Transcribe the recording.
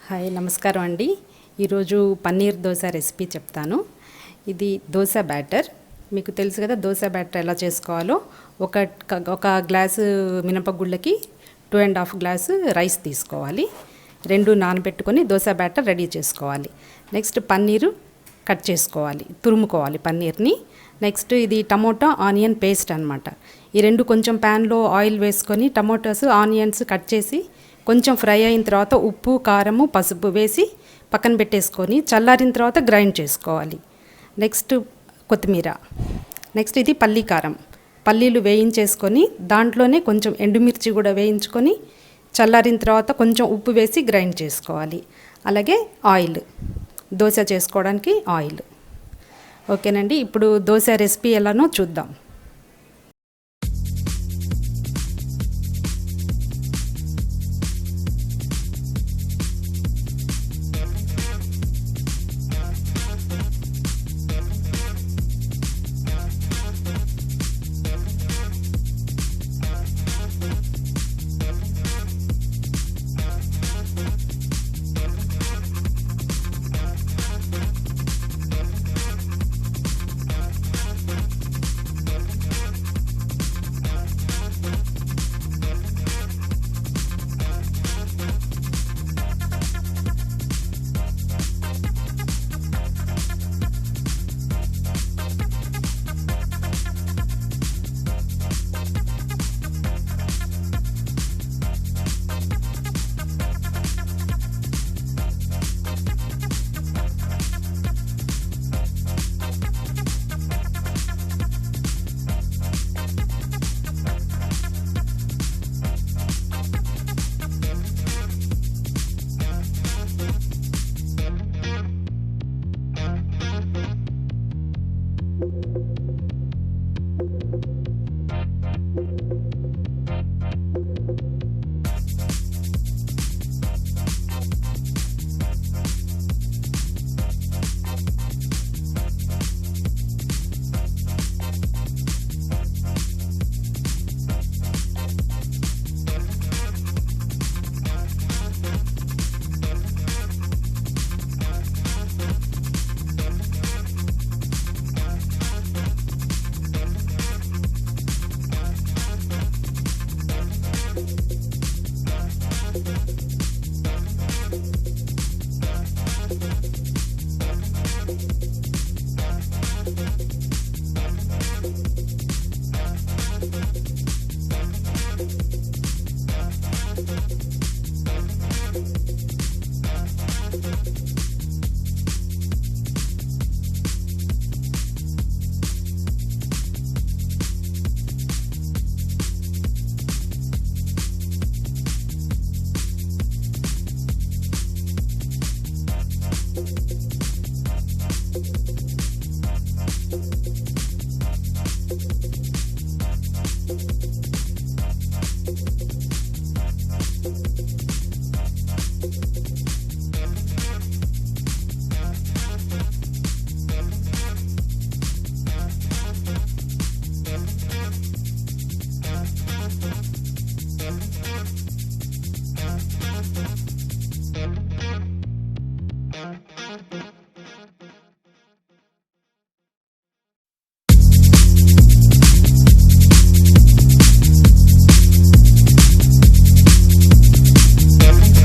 హాయ్ నమస్కారం అండి. ఈరోజు పన్నీర్ దోశ రెసిపీ చెప్తాను. ఇది దోశ బ్యాటర్. మీకు తెలుసు కదా దోశ బ్యాటర్ ఎలా చేసుకోవాలో. ఒక గ్లాసు మినపగుళ్ళకి 2.5 గ్లాసు రైస్ తీసుకోవాలి. 2 నానబెట్టుకొని దోశ బ్యాటర్ రెడీ చేసుకోవాలి. నెక్స్ట్ పన్నీరు కట్ చేసుకోవాలి, తురుముకోవాలి పన్నీర్ని. నెక్స్ట్ ఇది టమోటా ఆనియన్ పేస్ట్ అనమాట. ఈ రెండు కొంచెం ప్యాన్లో ఆయిల్ వేసుకొని టమోటాస్ ఆనియన్స్ కట్ చేసి కొంచెం ఫ్రై అయిన తర్వాత ఉప్పు కారము పసుపు వేసి పక్కన పెట్టేసుకొని చల్లారిన తర్వాత గ్రైండ్ చేసుకోవాలి. నెక్స్ట్ కొత్తిమీర. నెక్స్ట్ ఇది పల్లీ కారం, పల్లీలు వేయించేసుకొని దాంట్లోనే కొంచెం ఎండుమిర్చి కూడా వేయించుకొని చల్లారిన తర్వాత కొంచెం ఉప్పు వేసి గ్రైండ్ చేసుకోవాలి. అలాగే ఆయిల్, దోశ చేసుకోవడానికి ఆయిల్. ఓకేనండి. ఇప్పుడు దోశ రెసిపీ ఎలానో చూద్దాం.